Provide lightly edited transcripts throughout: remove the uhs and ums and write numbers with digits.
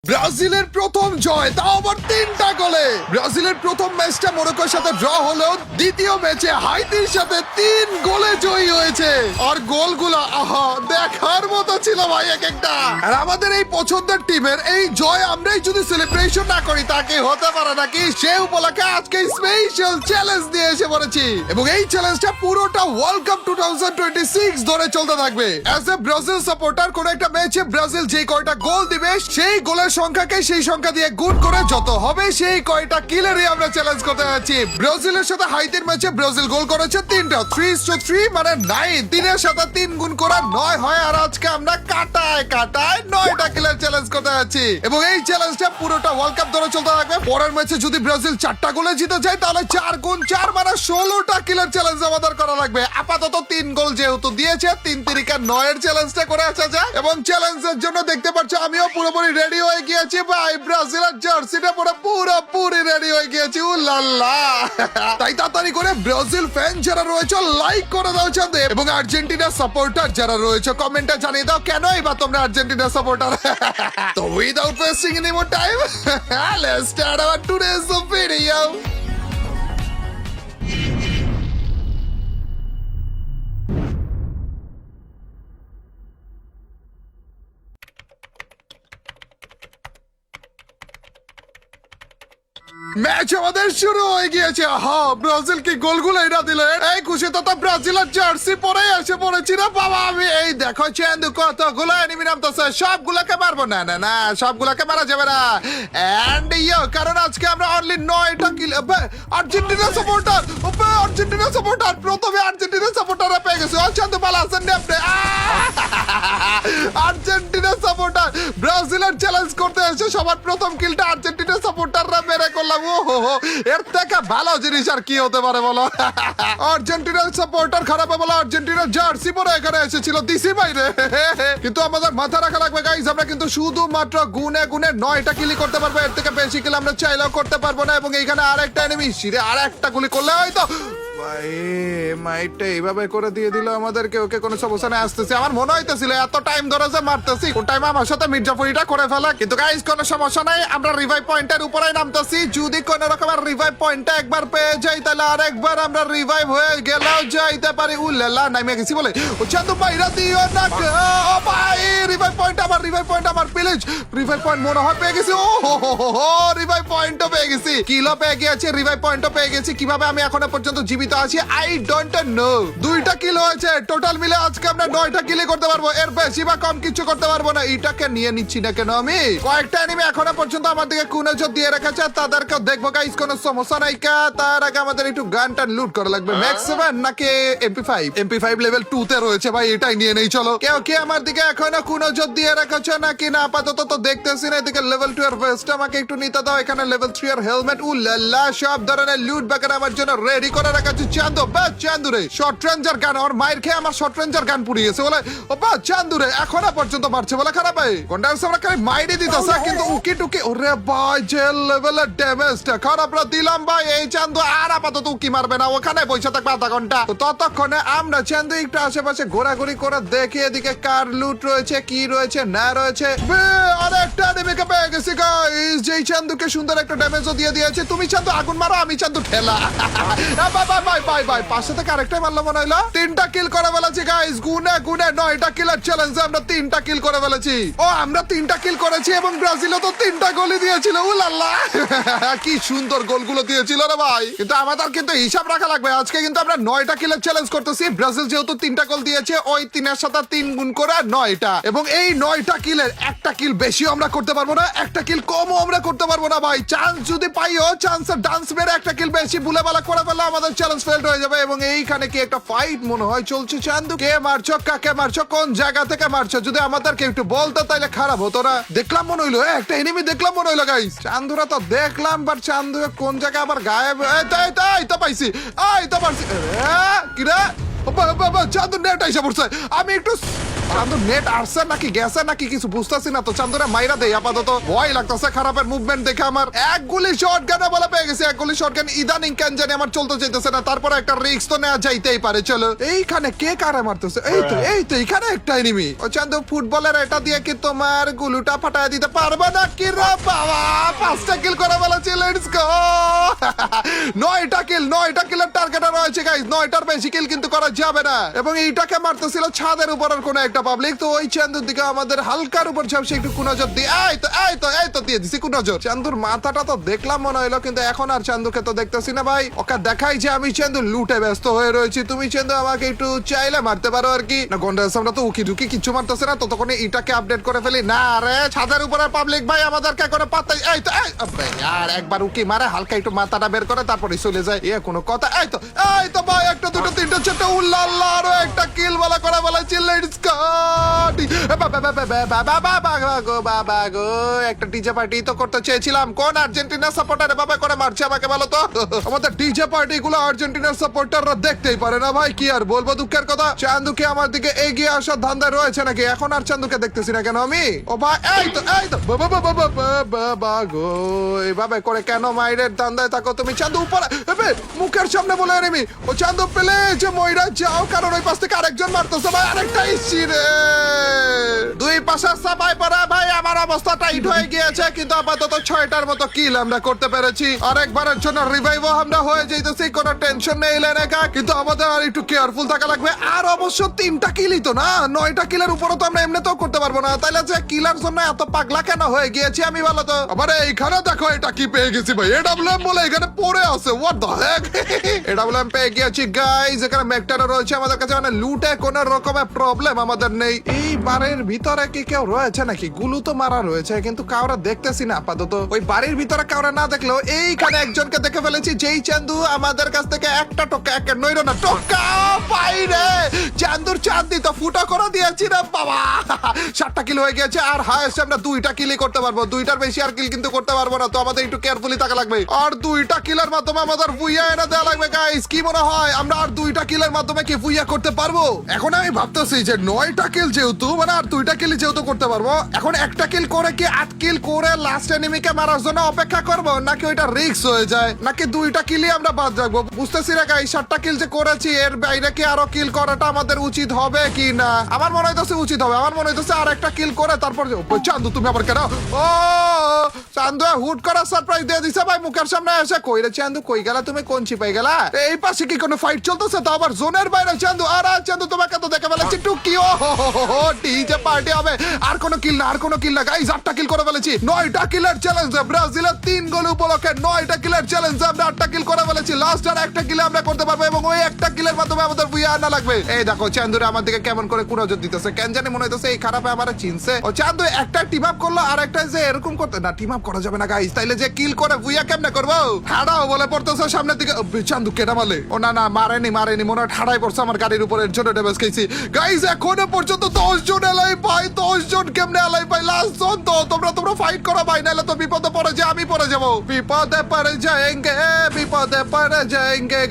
ব্রাজিলের প্রথম জয়, তাও আবার 3টা গোলে। ব্রাজিলের প্রথম ম্যাচটা মরক্কোর সাথে ড্র হলেও দ্বিতীয় ম্যাচে হাইতির সাথে 3 গোলে জয়ী হয়েছে। আর গোলগুলো আহা দেখার মতো ছিল ভাই এক একটা। আর আমাদের এই পছন্দের টিমের এই জয় আমরাই যদি সেলিব্রেশন না করি তাকে হতে পারে নাকি। সে উপলক্ষে আজকে স্পেশাল চ্যালেঞ্জ দিয়ে এসে পড়েছি এবং এই চ্যালেঞ্জটা পুরোটা ওয়ার্ল্ড কাপ 2026 ধরে চলতে থাকবে। অ্যাজ এ ব্রাজিল সাপোর্টার কোন একটা ম্যাচে ব্রাজিল যে কয়টা গোল দিবে সেই গোলের সংখ্যাকে সেই সংখ্যা দিয়ে গুণ করে যত হবে সেই কয়টা কিলেরই আমরা চ্যালেঞ্জ করতে যাচ্ছি। ব্রাজিলের সাথে হাইতির ম্যাচে ব্রাজিল গোল করেছে 3টা, 3:3 মানে 9। 3-এর সাথে 3 গুণ করে 9 হয়। আর আজকে আমরা কাটায় 9টা কিলের চ্যালেঞ্জ করতে যাচ্ছি এবং এই চ্যালেঞ্জটা পুরোটা ওয়ার্ল্ড কাপ ধরে চলতে থাকবে। পরের ম্যাচে যদি ব্রাজিল 4টা গোলে জিতে যায় তাহলে 4 গুণ 4 মানে 16টা কিলের চ্যালেঞ্জ আমাদের করা লাগবে। আপাতত 3 গোল যেহেতু দিয়েছে 3-3-9 এর চ্যালেঞ্জটা করে আসা যায় এবং চ্যালেঞ্জের জন্য দেখতে পাচ্ছ আমিও পুরোপুরি রেডি হয়ে গিয়েছি ভাই। ব্রাজিলের জার্সিটা পরে পুরোপুরি রেডি হয়ে গিয়েছি। উল্লাল্লা তাই তাড়াতাড়ি করে ব্রাজিল ফ্যান যারা রয়েছে লাইক করে দাও চাঁদে এবং আর্জেন্টিনা সাপোর্টার যারা রয়েছে কমেন্টে জানিয়ে দাও কেন এবার তোমরা আর্জেন্টিনা সাপোর্টার। তো without wasting any more time let's start our today's video. Match আমাদের শুরু হয়ে গিয়েছে। হা ব্রাজিল কি গোলগুলো এটা দিল। এই খুশি তো ব্রাজিলের জার্সি পরে এসে পড়েছি রে বাবা আমি। এই দেখো চেন্দু কতগুলো এনিমি নামতেছে, সবগুলোকে মারবো না না না সবগুলোকে মারা যাবে না। এন্ড ইয়ো কারণ আজকে আমরা অনলি 9টা কিল। আর্জেন্টিনা সাপোর্টার আর্জেন্টিনা সাপোর্টার প্রথমে আর্জেন্টিনা সাপোর্টাররা পেয়ে গেছে। ও চেন্দু পালা আছেন নেপড়ে আর্জেন্টিনা সাপোর্টার ব্রাজিলের চ্যালেঞ্জ করতে এসে সবার প্রথম কিলটা আর্জেন্টিনা সাপোর্টাররা মেরে করলাম। এর থেকে ভালো জিনিস আর কি হতে পারে বলো। আর্জেন্টিনার সাপোর্টার খারাপ বলো আর্জেন্টিনার জার্সি পরে এখানে এসেছিল দিসি বাইরে। কিন্তু আমাদের মাথা রাখা লাগবে গাইস, আমরা কিন্তু শুধুমাত্র গুনে গুনে 9টা কিলি করতে পারবো। এর থেকে বেশি কিল আমরা চাইলেও করতে পারবো না। এবং এইখানে আরেকটা এনিমি সিরে আরেকটা গুলি করলে হয়তো ভাই মাইটটা এইভাবে করে দিয়ে দিল আমাদেরকে। ওকে কোনো সমস্যা নেই, আসতেছি। আমার মনে হইতেছিল এত টাইম ধরে যে মারতেছি কোন টাইম আমার সাথে মির্জাফরিটা করে ফেলা। কিন্তু গাইস কোনো সমস্যা নাই, আমরা রিভাইভ পয়েন্টের উপরে নামতেছি। যদি কোন রকমের রিভাইভ পয়েন্টটা একবার পেয়ে যাই তাহলে আরেকবার আমরা রিভাইভ হয়ে গেলেও যাইতে পারি। উল্লাল্লাহ নাইমে গেছি বলে ও চান্দু বাইরা দিও না। ও ভাই রিভাইভ পয়েন্ট আমার প্লিজ রিভাইভ পয়েন্ট মনে হয় পেয়ে গেছি। ও হো রিভাইভ পয়েন্টও পেয়ে গেছি, কিলও পেয়ে গেছি, রিভাইভ পয়েন্টও পেয়ে গেছি। কিভাবে আমি এখনো পর্যন্ত জীবিত আছি আই ডোন্ট নো। 2টা কিল হয়েছে টোটাল মিলে আজকে আমরা 9টা কিল করতে পারবো। এর বেশি বা কম কিছু করতে পারবো না। এটাকে নিয়ে নিচ্ছি না কেন আমি। কয়েকটা এনিমি এখনো পর্যন্ত আমার দিকে কুনজর দিয়ে রেখেছে, তাদেরকে দেখবো গাইস কোনো সমস্যা নাই কা। তার আগে আমাদের একটু গানটা লুট করা লাগবে। ম্যাক্স 7 নাকি এমপি5 লেভেল 2 তে রয়েছে ভাই, এটাই নিয়ে নেই চলো। কেউ কি আমার দিকে এখনো কুনজর দিয়ে রেখেছে নাকি না আপাতত তো দেখতেছি না। এদিকে লেভেল 2 এর ভেস্ট আমাকে একটু নিতে দাও। এখানে লেভেল 3 এর হেলমেট উল্লাল্লাহ সব ধরনের লুট ব্যাগের আমার জন্য রেডি করে রাখা। চান্দু বা চান্দুরে শর্ট রেঞ্জার গান ওর মায়ের খেয়ে আমার শর্ট রেঞ্জার গান পুড়িয়েছে বলে ও বা চান্দুরে এখনো পর্যন্ত মারছে বলে খারাপ হয়। কোনটার আমরা খালি মাইরে দিতেছে কিন্তু উকি টুকি ওরে ভাই যে লেভেলের ড্যামেজটা খারাপ দিলাম ভাই। এই চান্দু আর আপাতত উকি মারবে না, ওখানে বসে থাকবে আধা ঘন্টা। তো ততক্ষণে আমরা চান্দু একটু আশেপাশে ঘোরাঘুরি করে দেখি এদিকে কার লুট রয়েছে কি রয়েছে না রয়েছে। আরেকটা এনিমিকে পেয়ে গেছি গাইস, যেই চান্দুকে সুন্দর একটা ড্যামেজও দিয়ে দিয়েছে। তুমি চান্দু আগুন মারো, আমি চান্দু ঠেলা। বাই পাশে থেকে আরেকটাই মারলাম মনে হইলো। 3টা কিল করে ফেলেছি গাইস, গুনে 9টা কিলের চ্যালেঞ্জে আমরা 3টা কিল করে ফেলেছি। ও আমরা 3টা কিল করেছি এবং ব্রাজিলও তো 3টা গোলই দিয়েছিল। উল্লাল্লাহ কি সুন্দর গোলগুলো দিয়েছিল রে ভাই। কিন্তু আমাদের কিন্তু হিসাব রাখা লাগবে। আজকে কিন্তু আমরা 9টা কিলের চ্যালেঞ্জ করতেছি। ব্রাজিল যেহেতু 3টা গোল দিয়েছে ওই 3-এর সাথে 3 গুণ করে 9টা এবং এই 9টা কিলের একটা কিল বেশিও আমরা করতে পারবো না, একটা কিল কমও আমরা করতে পারবো না ভাই। চান্স যদি পাইও চান্সের ডান্স মেরে একটা কিল বেশি বুলেবালা করে ফেললে আমাদের চ্যালেঞ্জ ফেল হয়ে যাবে। এবং এইখানে কি একটা ফাইট মনে হয় চলছে। চান্দু কে মারছো, কাকে মারছো, কোন জায়গা থেকে মারছো যদি আমাদেরকে একটু বলতো তাইলে খারাপ হতো না। দেখলাম মনে হইলো একটা এনিমি দেখলাম মনে হইলো গাইস। চান্দুরা তো দেখলাম বাট চান্দু কোন জায়গায় আবার গায়েব। এই তো পাইছি, এই তো পারছি। কিরে চান্দু নেট আইসা পড়ছে। আমি একটু চান্দু নেট আসছে নাকি গেছে নাকি কিছু বুঝতেছি না তো। চান্দুরে মাইরা দেই আপাতত, ভয় লাগতেছে খারাপের মুভমেন্ট দেখে আমার। এক গুলি শর্ট গানে বলা পেয়ে গেছে, এক গুলি শর্ট গান ইদানিং কেন জানি আমার চলতে চাইতেছে না। তারপরে একটা রিস্ক তো নেওয়া যাইতেই পারে। চলো এইখানে কে কারে মারতেছে? এই তো এখানে একটা এনিমি। ও চান্দু ফুটবলের এটা দিয়ে কি তোমার গুলুটা ফাটায় দিতে পারবে না কি রে বাবা? 5টা কিল করে বলেছি, লেটস গো। 9টা কিলের টার্গেটে রয়েছে গাইস। 9টার বেশি কিল কিন্তু করা যাবে না। এবং এইটাকে মারতেছিল ছাদের উপরের কোন একটা পাবলিক। তো ওই চান্দুর দিকে আমাদের হালকার উপর ঝাপসে একটু কুনজর দিয়ে এই তো দিয়ে দিছি কুনজর। চান্দুর মাথাটা তো দেখলাম মনে হইলো, কিন্তু এখন আর চান্দুকে তো দেখতেছি না ভাই। ওকে দেখাই যে আমি চান্দু লুটে ব্যস্ত হয়ে রয়েছি। তুমি চান্দু আমাকে একটু চাইলে মারতে পারো আর কি। না গন্ডাস আমরা তো উকি ঢুকি কিচ্ছু মারতেছে না। ততক্ষণে এটাকে আপডেট করে ফেলি। না রে ছাদের উপরে পাবলিক ভাই আমাদেরকে করে পাত্তাই। আর একবার উকি মারে হালকা একটু মাথাটা বের করে তারপরে চলে যায়। এ কোনো কথা? এই তো ভাই একটা দুটো তিনটা চারটা উল্লাল্লাহ আরো একটা কিল বলা করে বলেছি, লেটস গো। বাবা গো একটা ডিজে পার্টি তো করতে চেয়েছিলাম। কোন আর্জেন্টিনা সাপোর্টার বাবা করে মারছে আমাকে বলো তো? আমাদের ডিজে পার্টি গুলো আর্জেন্টিনার সাপোর্টাররা দেখতেই পারে না ভাই। কি আর বলবো দুঃখের কথা। চান্দুকে আমার দিকে এগিয়ে আসার ধান্দা রয়েছে নাকি? এখন আর চান্দুকে দেখতেছি না কেন আমি? ও ভাই এই তো বাবা গো এভাবে করে কেন মাইরের ধান্দায় থাকো তুমি? চান্দু উপরে মুখের সামনে বলে এনিমি। ও চান্দু পেলে যে মইরা যাও, কারণ ওই পাশ থেকে আরেকজন মারতেছে ভাই। আরেকটা ইসি রে, দুই পাশের সাবাই পড়া ভাই। আমার অবস্থা টাইট হয়ে গিয়েছে, কিন্তু আপাতত 6টার মতো কিল আমরা করতে পেরেছি। আরেকবারের জন্য রিভাইভও আমরা হয়ে যাইতেছি, কোনো টেনশন নেই লেনেকা। কিন্তু আমাদের আর একটু কেয়ারফুল থাকা লাগবে। আর অবশ্য 3টা কিলই তো না, 9টা কিলের উপরও তো আমরা এমনিতেও করতে পারবো না। তাইলে যে কিলার জন্য এত পাগলা কেন হয়ে গিয়েছি আমি বলো তো? আবার এইখানে দেখো এটা কি পেয়ে গেছি ভাই। এডব্লিউএম বলে এখানে পড়ে আছে। What the Heck? এডব্লিউএম পেয়ে গিয়েছি গাইস। এখানে ম্যাকটারও রয়েছে আমাদের কাছে, মানে লুটে কোনো রকমের প্রবলেম আমাদের নেই। এই বাড়ির ভিতরে কি কেউ রয়েছে নাকি? গুলু তো মারা রয়েছে কিন্তু কাউরা দেখতেছি না আপাতত। ওই বাড়ির ভিতরে কাউরা না দেখলেও এইখানে একজনকে দেখে ফেলেছি, যেই চান্দু আমাদের কাছ থেকে একটা টোকা একটা নইরো না টোকা পাইরে। চান্দুর চাঁদি তো ফুটো করে দিয়েছি রে বাবা। 7টা কিল হয়ে গেছে। আর হায়েস্ট আমরা 2টা কিলই করতে পারবো। 2টার বেশি আর কিল কিন্তু করতে পারবো না। তো আমাদের একটু কেয়ারফুলি থাকা লাগবে। আর 2টা কিলের মাধ্যমে আমাদের ফুইয়া এনে দেওয়া লাগবে গাইস। কি মনে হয় আমরা আর 2টা কিলের মাধ্যমে কি ফুইয়া করতে পারবো? এখন আমি ভাবতেছি যে 9টা কিল যেহেতু, মানে আর 2টা কিল যেহেতু করতে পারবো, এখন একটা কিল করে কি 8 কিল করে লাস্ট এনিমিকে মারার জন্য অপেক্ষা করবো, নাকি ওইটা রিস্ক হয়ে যায়, নাকি 2টা কিলই আমরা বাদ রাখবো? বুঝতেছি না গাইস। 7টা কিল যে করেছি এর বাইরে কি আরো কিল করাটা আমাদের উচিত হবে কি না? আমার মনে হইতেছে উচিত হবে। আমার মনে হইতেছে আর একটা কিল করে তারপর চান্দু তুমি আবার কেন? ও চান্দু হুট করা সারপ্রাইজ দিয়ে দিছে ভাই মুখের সামনে এসে। কই রে চান্দু, কই গেলা তুমি? কোন চিপাই গেলা? এই পাশে কি কোনো ফাইট চলতেছে? তো আবার জোনের বাইরে চান্দু। আর চান্দু তোমাকে তো দেখে ফেলেছি টুকি। ও ডিজে পার্টি হবে। আর কোনো কিল না, আর কোনো কিল না গাইস। 8টা কিল করে ফেলেছি। 9টা কিলের চ্যালেঞ্জ। ব্রাজিলের 3 গোল উপলক্ষে 9টা কিলের চ্যালেঞ্জ আমরা 8টা কিল করে ফেলেছি। লাস্ট আর একটা কিল আমরা করতে পারবো, এবং ওই একটা কিলের মাধ্যমে আমাদের বুইয়া আনা লাগবে। এই দেখো চান্দুরে আমার দিকে কেমন করে কুনজর দিতেছে। কেন জানি মনে হইতেছে এই খারাপে আমারে চিনছে। ও চান্দু একটা টিম আপ করলো, আর একটা যে এরকম করতে না, টিম আপ করা যাবে না গাইস। তাইলে যে কিল করে বুইয়া কেমনে করবো? হাড়াও বলে পড়তেছে সামনের দিকে। চান্দু কেটা মারলে? ও না মারেনি মনে হয় ঠাড়াই পড়ছে আমার গাড়ির উপরে, এর জন্য ড্যামেজ খেয়েছি গাইস। এখনো পর্যন্ত 10 জন এলাই ভাই। 10 জন কেমনে এলাই ভাই? লাস্ট জন তো তোমরা ফাইট করো ভাই, নাহলে তো বিপদে পড়ে যে আমি পড়ে যাবো। বিপদে পড়ে যাएंगे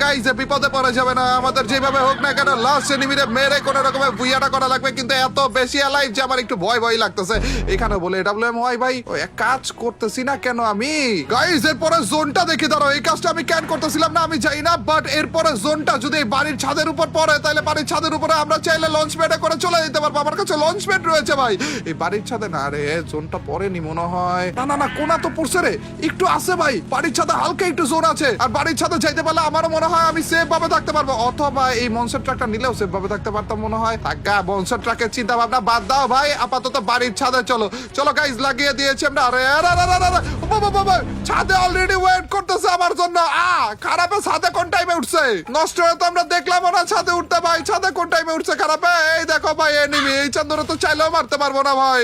গাইস। বিপদে পড়ে যাবে না, আমাদের যেভাবে হোক না কেন লাস্ট এনিমিরে মেরে কোনো রকমের বুইয়াটা করা লাগবে। কিন্তু এত বেশি এলাইভ যে আমার একটু ভয় লাগতেছে। এখানে বলে এডব্লিউএম হয় ভাই। ওই এক কাজ করতেছি না কেন আমি গাইস? এরপরে জোনটা দেখে দাঁড়াও। এই কাজটা আমি কেন করতেছিলাম না আমি জানি না, বাট এরপরে জোনটা যদি বাড়ির ছাদের উপর পড়ে, তাহলে বাড়ির ছাদের উপরে আমরা চাইলে লঞ্চ প্যাডে করে চলে যেতে পারবো। আমার কাছে লঞ্চ প্যাড রয়েছে ভাই। এই বাড়ির ছাদে না রে, জোনটা পড়েনি মনে হয়। না কোনা তো পড়ছে রে, একটু আছে ভাই। বাড়ির ছাদে হালকা একটু জোন আছে। আর বাড়ির ছাদে যাইতে পারলে আমারও মনে হয় আমি সেফ ভাবে থাকতে পারবো, অথবা এই মনস্টার ট্রাকটা নিলেও সেফ ভাবে থাকতে পারতাম মনে হয়। টাকা মনস্টার ট্রাকের চিন্তা ভাবনা বাদ দাও ভাই, আপাতত বাড়ির ছাদে চলো গাইস। লাগিয়ে দিয়েছি আমরা। আরে ছাদে অলরেডি ওয়েট করতেছে আমার জন্য। খারাপে ছাদে কোন টাইমে উঠছে? নষ্ট হয়ে তো আমরা দেখলাম না ছাদে উঠতে ভাই। ছাদে কোন টাইমে উঠছে খারাপে? এই দেখো ভাই এনিমি। এই চান্দুরে তো চাইলেও মারতে পারবো না ভাই।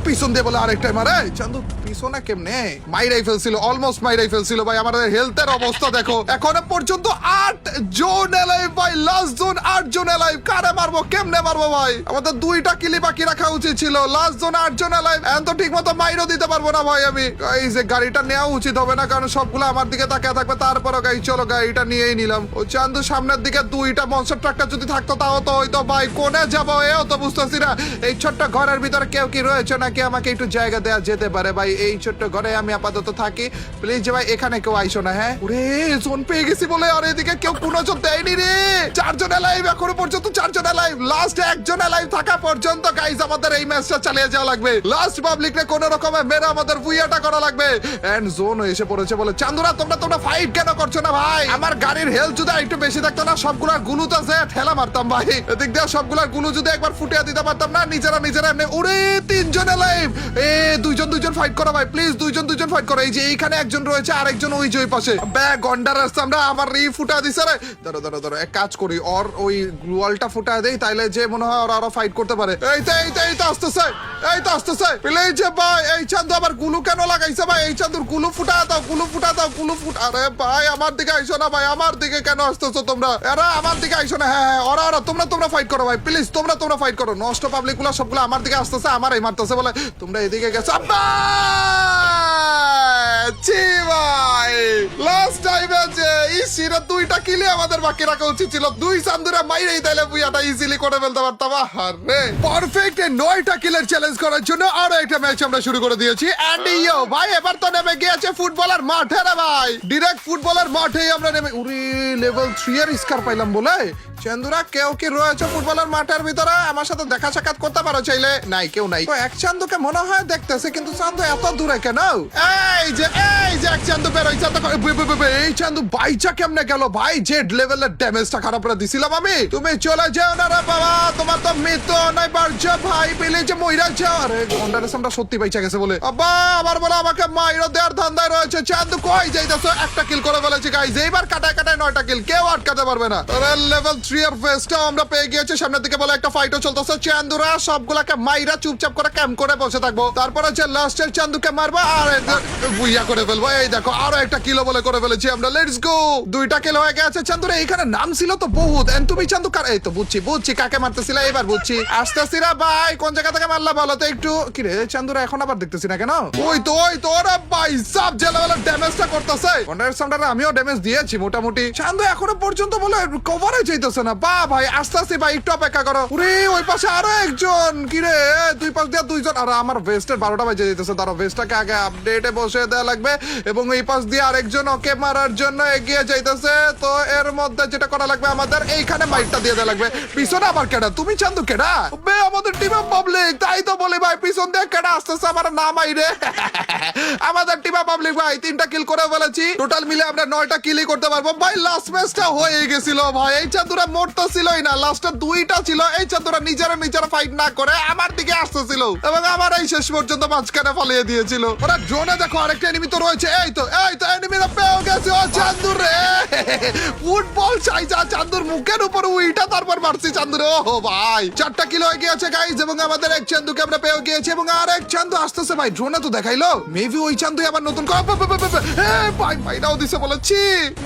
পিছন দিয়ে বলে আরেকটা মারে। চান্দু পিছনে কেমনে মাইরাই ফেলছিল, অলমোস্ট মাইরাই ফেলছিল ভাই। আমাদের হেলথের অবস্থা দেখো। এখনো পর্যন্ত 8 জন এলাইভ ভাই। লাস্ট জন 8 জন এলাইভ। কারে মারবো, কেমনে মারবো ভাই? আমাদের 2টা কিলি বাকি রাখা উচিত ছিল। লাস্ট জন 8 জন এলাইভ। এখন তো ঠিক মতো মাইরও দিতে পারবো না ভাই আমি। করি গাইস, এই গাড়িটা নেওয়া উচিত হবে না, কারণ সবগুলো আমার দিকে তাকিয়ে থাকবে। তারপরও গাইস চলো গাড়িটা নিয়েই নিলাম। ও চান্দু সামনের দিকে দুইটা মনস্টার ট্রাকটা যদি থাকতো তাও তো হয়তো। ভাই কোনে যাবো এও তো বুঝতেছি না। এই ছোট্ট ঘরের ভিতরে কেউ কি রয়েছে নাকি আমাকে একটু জায়গা দেওয়া যেতে পারে? ভাই এই ছোট্ট ঘরে আমি আপাতত থাকি, প্লিজ ভাই এখানে কেউ আইসো না। হ্যাঁ ওরে জোন পেয়ে গেছি বলে আর এদিকে কেউ কোনো জন দেয়নি রে। 4 জন লাইভ এখনো পর্যন্ত, 4 জন লাইভ। লাস্ট 1 জন লাইভ থাকা পর্যন্ত গাইস আমাদের এই ম্যাচটা চালিয়ে যাওয়া লাগবে। লাস্ট পাবলিক রে কোনো রকমে মেরে আমাদের বুইয়াটা করা লাগবে। এন্ড জোন এসে পড়েছে বলে চান্দুরা তোমরা ফাইট কেন করছো না ভাই? আমার গাড়ির হেলথ যদি একটু বেশি থাকতো না, সবগুলা গুলুতে আছে ঠেলা মারতাম ভাই। এদিক দিয়ে সবগুলা গুলু যদি একবার ফুটিয়ে দিতে পারতাম না, নিজেরা এমনি। ওরে 3 জন লাইভ। এ দুইজন ফাইট করো ভাই প্লিজ, দুইজন ফাইট করো। এই যে এইখানে একজন রয়েছে, আরেকজন ওই যে ওই পাশে। ব্যাগ গন্ডার আসছে, আমরা আমার রি ফুটা দিছে রে। ধরো এক কাজ করি, ওর ওই ওয়ালটা ফুটা দেই, তাইলে যে মনে হয় ওরা ফাইট করতে পারে। এই তো আসতেছে প্লিজ ভাই। এই চান্দু আবার গুলু কেন লাগাইছে ভাই? এই চান্দুর গুলু ফুটা দাও। আরে ভাই আমার দিকে আইসো না ভাই, আমার দিকে কেন আসতেছো তোমরা? এরা আমার দিকে আইসো না। হ্যাঁ ওরা তোমরা ফাইট করো ভাই প্লিজ, তোমরা ফাইট করো। নষ্ট পাবলিক গুলো সবগুলো আমার দিকে আসতেছে, আমারই মারতেছে বলে তোমরা এদিকে গেছো। ভাই লাস্ট টাইম আছে ইসিরা 2টা কিলে আমাদের বাকি রাখা উচিত ছিল। 2 চান্দুরা মাইরেই তাইলে বুইয়াটা ইজিলি করে ফেলতে পারতাম। আরে পারফেক্ট 9টা কিলের চ্যালেঞ্জ করার জন্য আরো একটা ম্যাচ আমরা শুরু করে দিয়েছি। এন্ড ইয়ো ভাই এবার তো নেমে গিয়েছে ফুটবলার মাঠে রে ভাই। ডিরেক্ট ফুটবলার মাঠেই আমরা নেমে। উরি লেভেল 3 এর স্কার পাইলাম বলে। চান্দুরা কেউ কি রয়েছে ফুটবলের মাঠের ভিতরে? আমার সাথে দেখা সাক্ষাৎ করতে পারো চাইলে। নাই কেউ নাই। তো এক চান্দুকে মনে হয় দেখতেছে, কিন্তু চান্দু এত দূরে কেন? এই যে এক চান্দু বেরোই। এই চান্দু বাইচা কেমনে গেল ভাই? জেড লেভেলের ড্যামেজটা খারাপ করে দিছিলাম আমি। তুমি চলে যাও না রে বাবা, তোমার তো মৃত্যু নাই বাড়ছে ভাই। পেলে যে মইরা যাও। আরে গন্ডারের সামনে সত্যি বাইচা গেছে বলে আব্বা আবার বলে আমাকে মাইরো দেওয়ার ধান্দায় রয়েছে। চান্দু কই যাইতেছো? একটা কিল করে ফেলেছে গাইজ। এইবার কাটায় 9টা কিল, কেউ আটকাতে পারবে না। লেভেল 3 এর ফেস্টটাও আমরা পেয়ে গিয়েছি। সামনের দিকে বলে একটা ফাইটও চলতেছে। চান্দুরা সবগুলাকে মাইরা চুপচাপ করে ক্যাম্প করে বসে থাকবো। তারপরে যে লাস্টের চান্দুকে মারবো আর বুইয়া করে ফেলবো। এই দেখো আরো একটা কিলো বলে করে ফেলেছি আমরা। Let's go. 2টা কিল হয়ে গেছে। চান্দুরা এখানে নাম ছিল তো বহুত। এন্ড তুমি চান্দু কার? এই তো বুঝছি কাকে মারতেছিল, এবার বুঝছি। আসতেছি না ভাই, কোন জায়গা থেকে মারলা বলো তো একটু। কি রে চান্দুরা এখন আবার দেখতেছি না কেন? ওই তো ওরা ভাই সব যে লেভেলের ড্যামেজটা করতেছে। কন্ডারের সামনে আমিও ড্যামেজ দিয়েছি মোটামুটি। চান্দু এখনো পর্যন্ত বলে কভারে যাইতেছে না। বা ভাই আসতেছি ভাই, একটু অপেক্ষা করো। ওরে ওই পাশে আরো একজন। কি রে 2 পাশ দিয়ে 2 জন। আর আমার ভেস্টের 12টা বাজে যাইতেছে। তারা ভেস্টটাকে আগে আপডেটে বসে দেওয়া লাগবে এবং এই পাশ দিয়ে আরেকজন ওকে মারার জন্য এগিয়ে যাইতেছে। তো এর মধ্যে যেটা করা লাগবে আমাদের এইখানে মাইটটা দিয়ে দেওয়া লাগবে। পিছনে আবার কেডা? তুমি চান্দু কেডা? বে আমাদের টিম পাবলিক। তাই তো বলি ভাই পিছন দিয়ে কেডা আসতেছে আমার নাম আইরে। আমাদের টিম পাবলিক ভাই 3টা কিল করে ফেলেছি। টোটাল মিলে আমরা 9টা কিলই করতে পারবো ভাই। লাস্ট ম্যাচটা হয়ে গেছিল ভাই। এই চান্দুরা মোড়টা ছিলই না, লাস্টে 2টা ছিল। এই চান্দুরা নিজেরা ফাইট না করে আমার দিকে আসতেছিল এবং আমার এই শেষ পর্যন্ত মাঝখানে ফালিয়ে দিয়েছিল। ওরা ড্রোনে দেখো আরেকটা এনিমি তো রয়েছে। এই তো এনিমিরা পেয়ে গেছে। ও চান্দুর রে ফুটবল চাইছা চান্দুর মুখের উপর উইটা তারপর মারছি চান্দুর। ও ভাই 4টা কিল হয়ে গিয়েছে গাইজ এবং আমাদের এক চান্দুকে আমরা পেয়ে গিয়েছি এবং আর এক চান্দু আসতেছে ভাই। ড্রোনে তো দেখাইলো মেবি ওই চান্দুই আবার নতুন ভাই ভাইরাও দিছে বলেছি।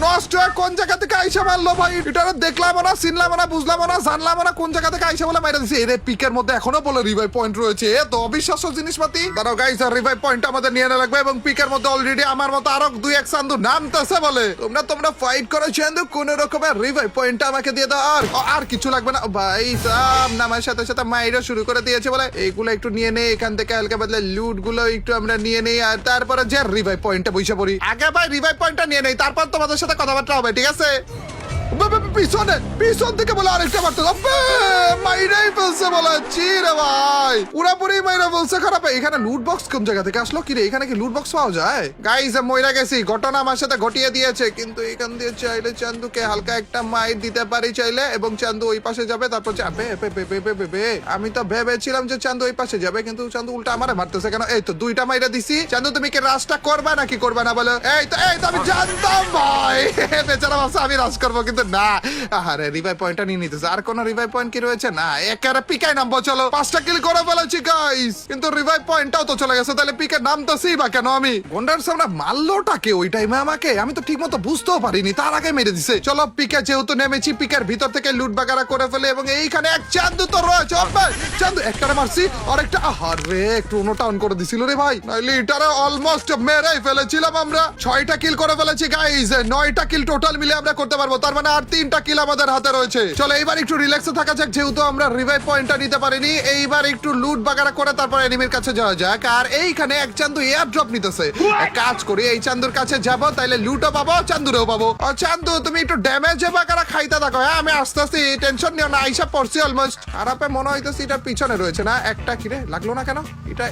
নষ্ট কোন জায়গা থেকে আইসা মারলো ভাই? এটা দেখলাম না, চিনলাম না, বুঝলাম না, জানলাম না কোন জায়গা থেকে আইসা বলে মাইরা দিছে। এর পিকের মধ্যে এখনো বলে রিভাইভ পয়েন্ট রয়েছে। তো অবিশ্বাস্য জিনিসপাতি। দাঁড়াও গাইজ আর রিভাইভ পয়েন্ট আমাদের নিয়ে নেওয়া লাগবে এবং পিকের মধ্যে অলরেডি আমার মতো আরো 2-1 চান্দু নামতেছে বলে। তোমরা ফাইট করো চান্দু, কোন রকমের রিভাইভ পয়েন্ট আমাকে দিয়ে দাও। আর কিছু লাগবে না ভাই। সব নামার সাথে সাথে মাইরা শুরু করে দিয়েছে বলে এইগুলো একটু নিয়ে নেই এখান থেকে। হালকা বদলে লুট গুলো একটু আমরা নিয়ে নেই আর তারপরে যে রিভাইভ পয়েন্টটা বসে পড়ি। আগে ভাই রিভাইভ পয়েন্টটা নিয়ে নেই, তারপর তোমাদের সাথে কথাবার্তা হবে, ঠিক আছে? পিছন থেকে বলে আরেকটা মারতে মাইরাই ফেলছে বলে। চিরে ভাই পুরাপুরি মাইরা ফেলছে। খারাপ। এখানে লুট বক্স কোন জায়গা থেকে আসলো? কি রে এখানে কি লুট বক্স পাওয়া যায়? গাইস মইরা গেছি, ঘটনা আমার সাথে ঘটিয়ে দিয়েছে। কিন্তু এখান দিয়ে চাইলে চান্দুকে হালকা একটা মাইর দিতে পারি চাইলে এবং চান্দু ওই পাশে যাবে। তারপর আমি তো ভেবেছিলাম যে চান্দু ওই পাশে যাবে, কিন্তু চান্দু উল্টা আমারে মারতেছে কেন? এই তো 2টা মাইরা দিছি। চান্দু তুমি কি রাজটা করবা নাকি করবা না বলো? এই তো আমি জানতাম ভাই। বেচারা ভাবছে আমি রাজ করবো, কিন্তু না। আরে রিভাইভ পয়েন্টটা নিয়ে নিতেছে। আর কোন রিভাইভ পয়েন্ট কি রয়েছে? না, একেবারে পিকাই নামবো। চলো 5টা কিল করে ফেলেছি গাইস, কিন্তু রিভাইভ পয়েন্টটাও তো চলে গেছে। তাহলে পিকে নামতেছি বা কেন আমি? গন্ডার সামনে মারলোটাকে ওই টাইমে আমাকে, আমি তো ঠিক মতো বুঝতেও পারিনি, তার আগে মেরে দিছে। চলো পিকে যেহেতু নেমেছি, পিকের ভিতর থেকে লুট বাগারা করে ফেলে। এবং এইখানে এক চান্দু তো রয়েছে। চান্দু একটারে মারছি, আর একটা আরে একটু টাউন করে দিছিল রে ভাই, নাইলে এটারে অলমোস্ট মেরেই ফেলেছিলাম আমরা। 6টা কিল করে ফেলেছি গাইস, 9টা কিল টোটাল মিলে আমরা করতে পারবো। তার মানে আর 3টা কিল আমাদের হাতে রয়েছে। চলো এইবার একটু রিল্যাক্সে থাকা যাক, যেহেতু আমরা রিভাইভ পয়েন্টটা নিতে পারিনি। এইবার একটু লুট বাগারা করে তারপর এনিমির কাছে যাওয়া যাক। আর এইখানে এক চান্দু এয়ার ড্রপ নিতেছে। এক কাজ করি, এই চান্দুর কাছে যাব, তাইলে লুটও পাবো, চান্দুরেও পাবো। চান্দু তুমি একটু ড্যামেজ বাগারা খাইতে থাকো। হ্যাঁ আমি আসতেছি, টেনশন নিও না, আইসা পড়ছি অলমোস্ট। আর আপে মনে হইতেছে এটার পিছনে রয়েছে না একটা। কিরে লাগলো না কেন?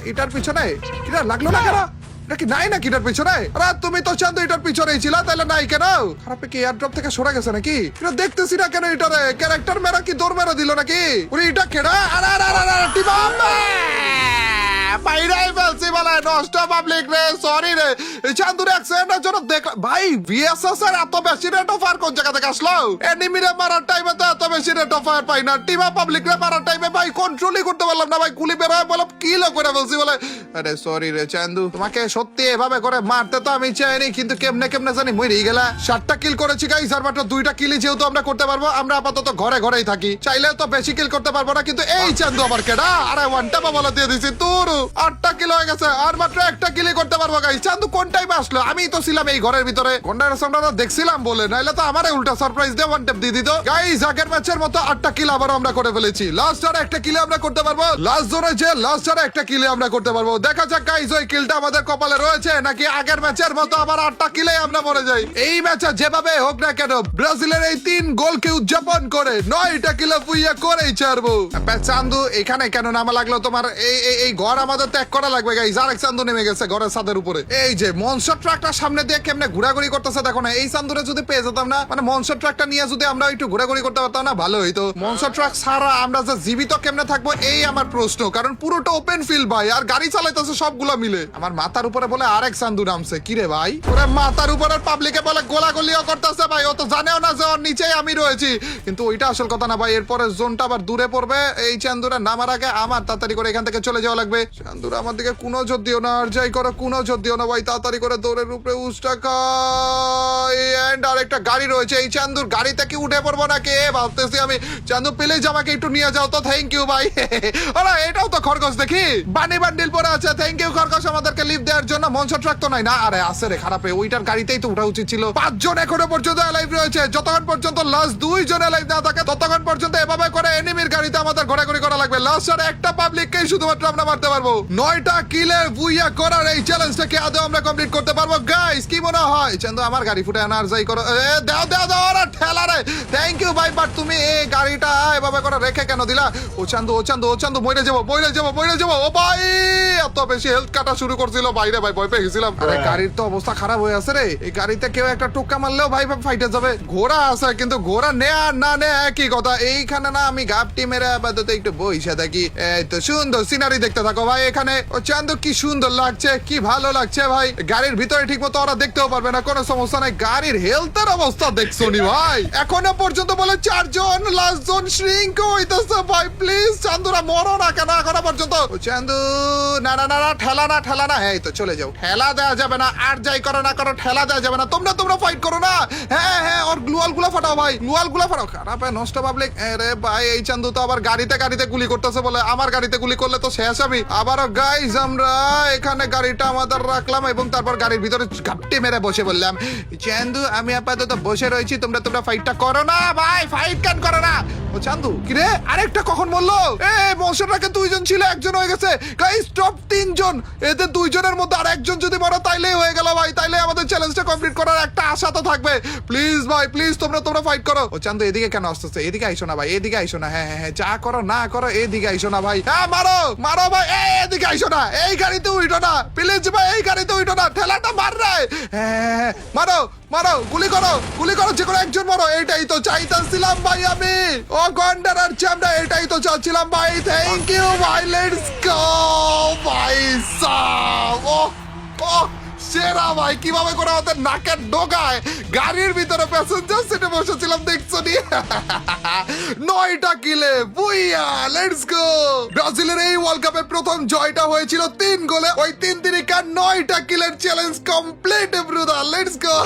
এটার পিছনে কিরা লাগলো না কেন? এটা কি নাই নাকি এটার পিছনে? আরে তুমি তো চান্দু এটার পিছনেই ছিলা, তাহলে নাই কেন? খারাপে কি এয়ার ড্রপ থেকে সরে গেছে নাকি? এটা দেখতেছি না কেন? এটারে ক্যারেক্টার মেরা কি দৌড় মেরা দিল নাকি? ওরে এটা কেডা? আরে আরে আরে আরে টিবাম বাইরাই ফেলছি বলে। নষ্ট পাবলিক রে, সরি রে। এই চান্দুর অ্যাক্সিডেন্টের জন্য দেখ ভাই, ভিএসএস এর এত বেশি রেট অফ ফায়ার কোন জায়গা থেকে আসলো? এনিমিরে মারার টাইমে তো এত বেশি রেট অফ ফায়ার পাই না। টিমা পাবলিক রে মারার টাইমে ভাই কন্ট্রোলই করতে পারলাম না ভাই, গুলি বের হয় বলে কিলো করে ফেলছি বলে। আরে সরি রে চান্দু, তোমাকে সত্যি এভাবে করে মারতে তো আমি চাইনি, কিন্তু কেমনে কেমনে জানি মরেই গেলা। 7টা কিল করেছি গাইস, আর মাত্র 2টা কিলই যেহেতু আমরা করতে পারবো। আমরা আপাতত ঘরে ঘরেই থাকি, চাইলেও তো বেশি কিল করতে পারবো না। কিন্তু এই চান্দু আবার কেডা? আরে ওয়ানটা বলে দিয়ে দিছি তোর। 8টা কিল হয়ে গেছে, আর মাত্র একটা কিলই করতে পারবো গাইস। চান্দু কোন টাইমে আসলো? আমি তো ছিলাম এই ঘরের ভিতরে, গন্ডার সামনে দেখছিলাম বলে, নাইলে তো আমারে উল্টা সারপ্রাইজ দিয়ে ওয়ান ট্যাপ দিয়ে দিত গাইস। আগের ম্যাচের মতো 8টা কিল আবার আমরা করে ফেলেছি। লাস্ট আর একটা কিলে আমরা করতে পারবো। লাস্ট জোনে যে লাস্ট আর একটা কিলে আমরা করতে পারবো। দেখা যাক গাইস ওই কিলটা আমাদের কপালে রয়েছে নাকি আগের ম্যাচের মতো আবার 8টা কিলে আমরা মরে যাই। এই ম্যাচে যেভাবে হোক না কেন, ব্রাজিলের এই 3 গোলকে উদযাপন করে 9টা কিলে পুইয়া করেই ছাড়বো। চান্দু এখানে কেন নামা লাগলো তোমার? এই ঘর আমাদের ত্যাগ করা লাগবে গাইস। আরেক চান্দু নেমে গেছে ঘরের ছাদের উপরে। এই যে মনস্টার ট্রাকটা সামনে দিয়ে কেমনে ঘোরাঘুরি করতেছে দেখো না। এই চান্দুরে যদি পেয়ে যেতাম না, মানে মনস্টার ট্রাকটা নিয়ে যদি আমরা একটু ঘোরাঘুরি করতে পারতাম না, ভালো হইতো। মনস্টার ট্রাক ছাড়া আমরা যে জীবিত কেমনে থাকবো এই আমার প্রশ্ন, কারণ পুরোটা ওপেন ফিল্ড ভাই, আর গাড়ি চালাইতেছে সবগুলো মিলে। আমার মাথার উপরে বলে আরেক চান্দু নামছে। কিরে ভাই, ওরে মাথার উপরে পাবলিকে বলে গোলাগুলিও করতেছে ভাই। ও তো জানেও না যে ওর নিচেই আমি রয়েছি, কিন্তু ওইটা আসল কথা না ভাই। এরপরে জোনটা আবার দূরে পড়বে। এই চান্দুরা নামার আগে আমার তাড়াতাড়ি করে এখান থেকে চলে যাওয়া লাগবে। চান্দুরা আমার দিকে কোনো জোর দিও না, আর যাই করো কোনো জোর দিও না ভাই। তাড়াতাড়ি করে দৌড়ের উপরে উস্টা খাই। এন্ড আরেকটা গাড়ি রয়েছে। এই চান্দুর গাড়িতে কি উঠে পড়বো নাকি ভাবতেছি আমি। চান্দু প্লিজ আমাকে একটু নিয়ে যাও তো, থ্যাংক ইউ ভাই। আরে এটাও তো খরগোশ দেখি, বানি বান্ডিল পরে আছে। থ্যাংক ইউ খরগোশ আমাদেরকে লিফট দেওয়ার জন্য। মনস্টার ট্রাক তো নাই না? আরে আছে রে, খারাপে ওইটার গাড়িতেই তো উঠা উচিত ছিল। 5 জন এখনো পর্যন্ত লাইভ রয়েছে। যতক্ষণ পর্যন্ত লাস্ট 2 জন লাইভ না থাকে ততক্ষণ পর্যন্ত এভাবে করে এনিমির গাড়িতে আমাদের ঘোরাঘুরি করা লাগবে। লাস্ট আর একটা পাবলিককেই শুধুমাত্র আমরা মারতে পারবো। 9টা কিলের বুইয়া করার এই চ্যালেঞ্জটাকে আদৌ আমরা কমপ্লিট করতে পারবো গাইস? কি মনে হয়? চান্দু আমার গাড়ি ফুটে আনার যাই করো। দাও দাও দাও, আরে ঠেলা রে। থ্যাংক ইউ ভাই, বাট তুমি এই গাড়িটা এভাবে করে রেখে কেন দিলা? ও চান্দু ও চান্দু ও চান্দু, মরে যাবো মরে যাবো মরে যাবো। ও ভাই এত বেশি হেলথ কাটা শুরু করছিল বাইরে ভাই, ভয় পেয়ে গেছিলাম। আরে গাড়ির তো অবস্থা খারাপ হয়ে আছে রে। এই গাড়িতে কেউ একটা টোক্কা মারলেও ভাই ফাইটে যাবে। ঘোড়া আছে, কিন্তু ঘোড়া নেয়া না নেয়া একই কথা। এইখানে না আমি গাপটি মেরে আপাতত একটু বইসা থাকি। এই তো সুন্দর সিনারি দেখতে থাকো ভাই। এখানে ও চান্দু কি সুন্দর লাগছে, কি ভালো লাগছে ভাই। গাড়ির ভিতরে ঠিক মতো ওরা দেখতেও পারবে না, কোনো সমস্যা নাই। গাড়ির হেলথের অবস্থা দেখছো নি ভাই? এখনো পর্যন্ত বলে 4 জন, লাস্ট জন শ্রিঙ্ক হইতেছে ভাই। প্লিজ চান্দুরা মরো না কেন এখনো পর্যন্ত? ও চান্দু না না না, ঠেলা না ঠেলা না। এই তো চলে যাও, ঠেলা দেওয়া যাবে না। আর যাই করো না করো, ঠেলা দেওয়া যাবে না। তোমরা ফাইট করো না। হ্যাঁ হ্যাঁ, ওর গ্লুয়াল গুলা ফাটাও ভাই, গ্লুয়াল গুলা ফাটাও। খারাপ নষ্ট পাবলিক। আরে ভাই এই চান্দু তো আবার গাড়িতে গুলি করতেছে বলে। আমার গাড়িতে গুলি করলে তো শেষ আমি। আবারও গাইস আমরা এখানে গাড়িটা আমাদের রাখলাম এবং তারপর গাড়ির ভিতরে ঘাপটি মেরে বসে বললাম, চান্দু আমি আপাতত বসে রয়েছি, তোমরা ফাইটটা করো না ভাই। ফাইট কেন করো না? ও চান্দু কিরে আরেকটা কখন বললো? এই মনস্টারটাকে 2 জন ছিল, 1 জন হয়ে গেছে গাইস। টপ 3 জন, এদের 2 জনের মধ্যে আর 1 জন যদি মরো তাইলেই হয়ে গেল ভাই। তাইলে আমাদের চ্যালেঞ্জটা কমপ্লিট করার একটা আশা তো থাকবে। প্লিজ ভাই প্লিজ তোমরা ফাইট করো। ও চান্দু এদিকে কেন আসতেছে? এদিকে আইসো না ভাই, এদিকে আইসো না। হ্যাঁ হ্যাঁ, যা করো না করো এদিকে আইসো না ভাই। হ্যাঁ মারো মারো ভাই, এদিকে আইসো না। এই গাড়িতে উঠো না প্লিজ ভাই, এই গাড়িতে উঠো না। ঠেলাটা মার রে। হ্যাঁ মারো মারো, গুলি করো যে কোনো একজন মারো। এইটাই তো চাইতেছিলাম ভাই আমি। ও গন্ডার আর চামড়া, এটাই তো চাচ্ছিলাম ভাই। থ্যাংক ইউ ভাই, লেটস গো ভাই সাব। ও সেরা ভাই, কিভাবে করে ওদের নাকের ডোকায় গাড়ির ভিতরে প্যাসেঞ্জার সিটে বসেছিলাম দেখছো নি? 9টা কিলে, বুইয়া, লেটস গো। ব্রাজিলের এই ওয়ার্ল্ড কাপে প্রথম জয়টা হয়েছিল 3 গোলে, ওই 3 দিনিকার 9টা কিলের challenge complete brother, let's go.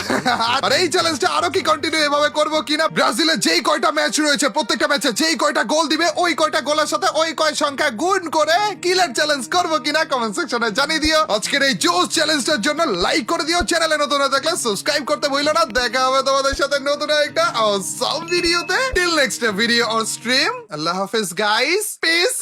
আর এই চ্যালেঞ্জটা আরো কি কন্টিনিউ এভাবে করব কিনা, ব্রাজিলের যেই কয়টা ম্যাচ রয়েছে প্রত্যেকটা ম্যাচে যেই কয়টা গোল দিবে ওই কয়টা গোলের সাথে ওই কয় সংখ্যা গুণ করে কিলের চ্যালেঞ্জ করব কিনা কমেন্ট সেকশনে জানিয়ে দিও। আজকের এই জোস চ্যালেঞ্জটার জন্য লাইক করে দিও, চ্যানেলে নতুন হয়ে থাকলে সাবস্ক্রাইব করতে ভুলো না। দেখা হবে তোমাদের সাথে নতুন একটা অসাম ভিডিওতে। Till next video or stream, আল্লাহ হাফেজ গাইস, পিস।